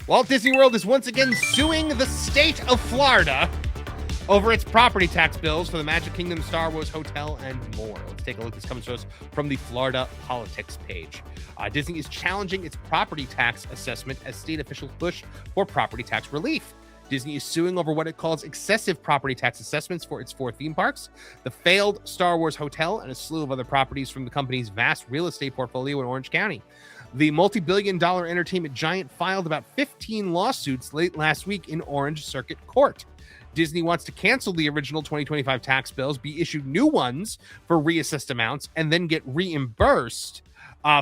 Walt Disney World is once again suing the state of Florida over its property tax bills for the Magic Kingdom, Star Wars Hotel, and more. Let's take a look. This comes to us from the Florida Politics page. Disney is challenging its property tax assessment as state officials push for property tax relief. Disney is suing over what it calls excessive property tax assessments for its 4 theme parks, the failed Star Wars Hotel, and a slew of other properties from the company's vast real estate portfolio in Orange County. The multi-billion-dollar entertainment giant filed about 15 lawsuits late last week in Orange Circuit Court. Disney wants to cancel the original 2025 tax bills, be issued new ones for reassessed amounts, and then get reimbursed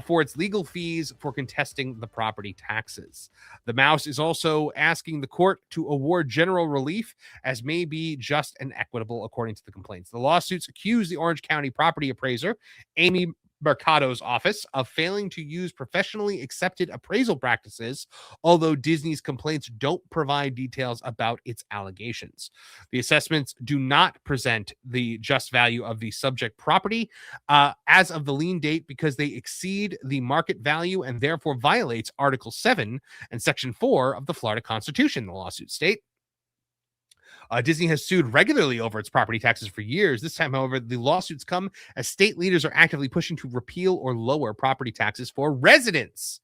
for its legal fees for contesting the property taxes. The Mouse is also asking the court to award general relief as may be just and equitable, according to the complaints. The lawsuits accuse the Orange County property appraiser, Amy Mercado's office, of failing to use professionally accepted appraisal practices, although Disney's complaints don't provide details about its allegations. The assessments do not present the just value of the subject property as of the lien date because they exceed the market value and therefore violates Article 7 and Section 4 of the Florida Constitution, the lawsuit state. Disney has sued regularly over its property taxes for years. This time, however, the lawsuits come as state leaders are actively pushing to repeal or lower property taxes for residents.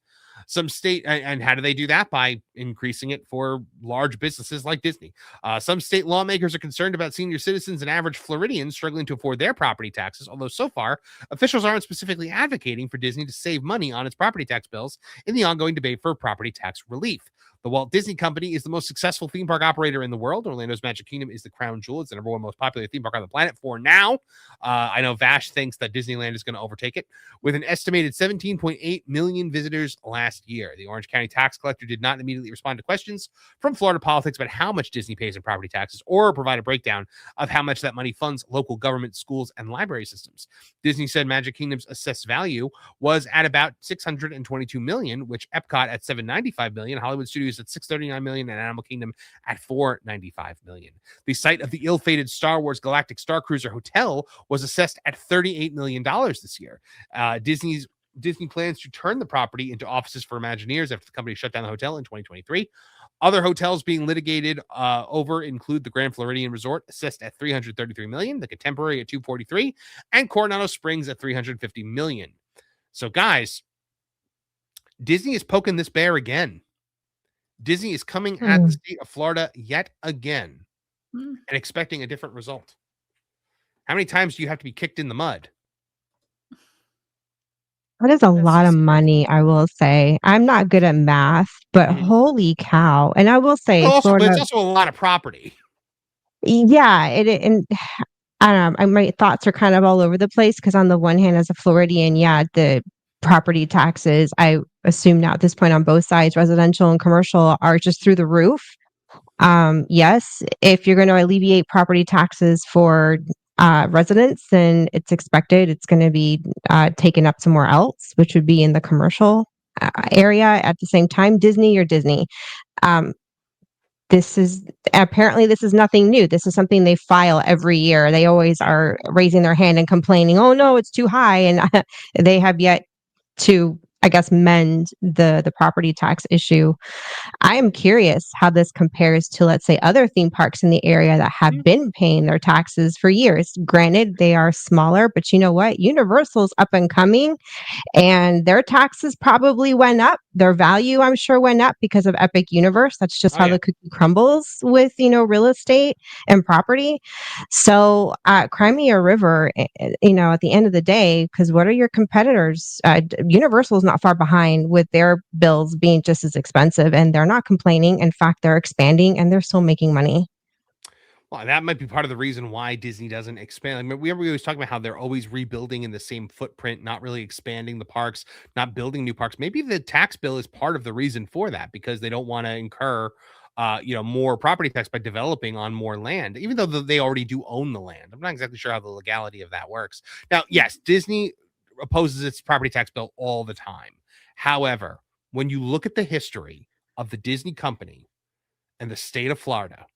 Some state, and how do they do that? By increasing it for large businesses like Disney. Some state lawmakers are concerned about senior citizens and average Floridians struggling to afford their property taxes, although so far, officials aren't specifically advocating for Disney to save money on its property tax bills in the ongoing debate for property tax relief. The Walt Disney Company is the most successful theme park operator in the world. Orlando's Magic Kingdom is the crown jewel. It's the #1 most popular theme park on the planet for now. I know Vash thinks that Disneyland is going to overtake it with an estimated 17.8 million visitors last year. The Orange County tax collector did not immediately respond to questions from Florida Politics about how much Disney pays in property taxes or provide a breakdown of how much that money funds local government, schools, and library systems. Disney said Magic Kingdom's assessed value was at about $622 million, which Epcot at $795 million, Hollywood Studios at $639 million, and Animal Kingdom at $495 million. The site of the ill-fated Star Wars Galactic Star Cruiser Hotel was assessed at $38 million this year. Disney plans to turn the property into offices for Imagineers after the company shut down the hotel in 2023. Other hotels being litigated over include the Grand Floridian Resort, assessed at $333 million, the Contemporary at $243 million, and Coronado Springs at $350 million. So, guys, Disney is poking this bear again. Disney is coming at the state of Florida yet again and expecting a different result. How many times do you have to be kicked in the mud? That is a lot of money, I will say. I'm not good at math, but holy cow. And I will say, But it's also a lot of property. Yeah, and I don't know, my thoughts are kind of all over the place because on the one hand, as a Floridian, yeah, the property taxes, I assume now at this point on both sides, residential and commercial, are just through the roof. Yes, if you're going to alleviate property taxes for residents, then it's expected it's going to be taken up somewhere else, which would be in the commercial area. At the same time, Disney or Disney. This is nothing new. This is something they file every year. They always are raising their hand and complaining, oh no, it's too high. And they have yet to, I guess, mend the property tax issue. I am curious how this compares to, let's say, other theme parks in the area that have been paying their taxes for years. Granted, they are smaller, but you know what? Universal's up and coming, and their taxes probably went up. Their value, I'm sure, went up because of Epic Universe. That's just how the cookie crumbles with, real estate and property. So Crimea River, at the end of the day, because what are your competitors? Universal is not far behind with their bills being just as expensive, and they're not complaining. In fact, they're expanding and they're still making money. Well, that might be part of the reason why Disney doesn't expand. I mean, we always talk about how they're always rebuilding in the same footprint, not really expanding the parks, not building new parks. Maybe the tax bill is part of the reason for that, because they don't want to incur, more property tax by developing on more land, even though they already do own the land. I'm not exactly sure how the legality of that works. Now, yes, Disney opposes its property tax bill all the time. However, when you look at the history of the Disney company and the state of Florida,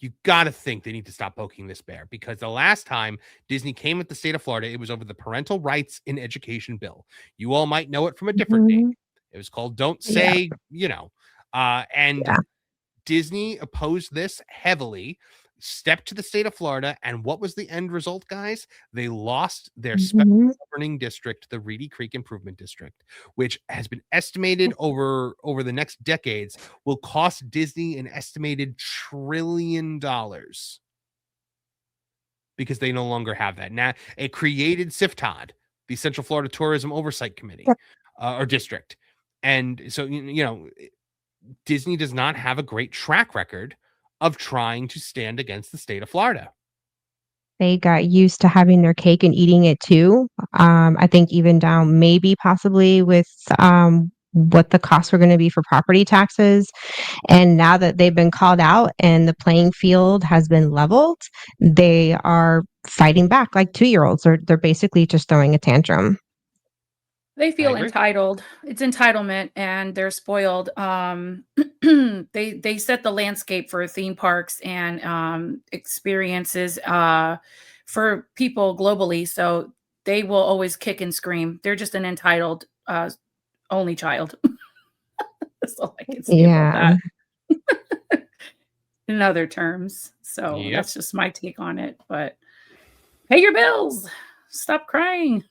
you got to think they need to stop poking this bear, because the last time Disney came at the state of Florida, it was over the parental rights in education bill. You all might know it from a different name. It was called Don't Say, And Yeah. Disney opposed this heavily, stepped to the state of Florida, and what was the end result, guys? They lost their special Mhm. governing district, the Reedy Creek Improvement District, which has been estimated over the next decades will cost Disney an estimated $1 trillion because they no longer have that. Now, it created CFTOD, the Central Florida Tourism Oversight Committee, Yep. or district. And so, Disney does not have a great track record of trying to stand against the state of Florida. They got used to having their cake and eating it too. I think even down maybe possibly with what the costs were going to be for property taxes. And now that they've been called out and the playing field has been leveled, they are fighting back like 2-year-olds. They're basically just throwing a tantrum. They I feel agree. entitled. It's entitlement, and they're spoiled. They set the landscape for theme parks and experiences for people globally. So they will always kick and scream. They're just an entitled only child. That's all I can say about Yeah. that. In other terms. So Yep. that's just my take on it. But pay your bills. Stop crying.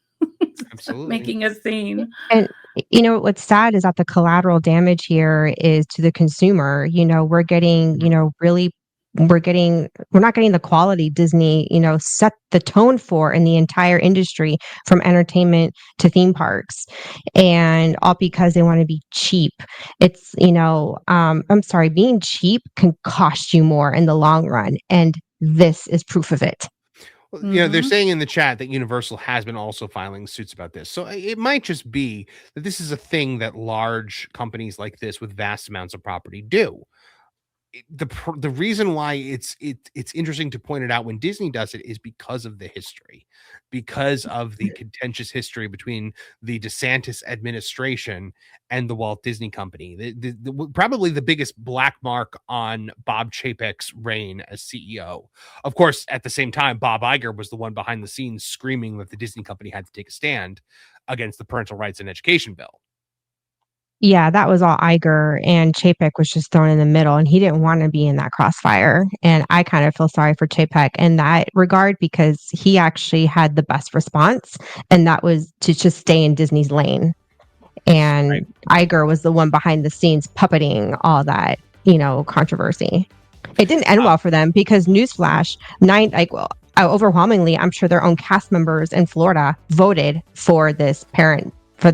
Stop Absolutely. making a scene. And what's sad is that the collateral damage here is to the consumer. We're getting, we're not getting the quality Disney, set the tone for in the entire industry from entertainment to theme parks. And all because they want to be cheap. It's, I'm sorry, being cheap can cost you more in the long run. And this is proof of it. Well, they're saying in the chat that Universal has been also filing suits about this. So it might just be that this is a thing that large companies like this with vast amounts of property do. The reason why it's interesting to point it out when Disney does it is because of the history, because of the contentious history between the DeSantis administration and the Walt Disney Company. Probably the biggest black mark on Bob Chapek's reign as CEO. Of course, at the same time, Bob Iger was the one behind the scenes screaming that the Disney Company had to take a stand against the Parental Rights and Education Bill. Yeah, that was all Iger, and Chapek was just thrown in the middle, and he didn't want to be in that crossfire. And I kind of feel sorry for Chapek in that regard because he actually had the best response, and that was to just stay in Disney's lane. And Iger was the one behind the scenes puppeting all that, controversy. It didn't end well for them because newsflash, overwhelmingly, I'm sure their own cast members in Florida voted for the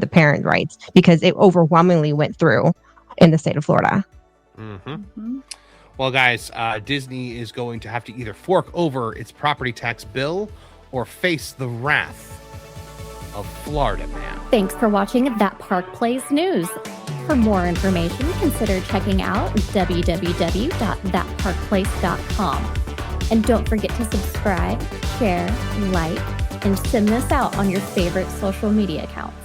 parent rights because it overwhelmingly went through in the state of Florida. Well, guys, Disney is going to have to either fork over its property tax bill or face the wrath of Florida man. Thanks for watching That Park Plays News. For more information, consider checking out www.thatparkplace.com. And don't forget to subscribe, share, like, and send this out on your favorite social media accounts.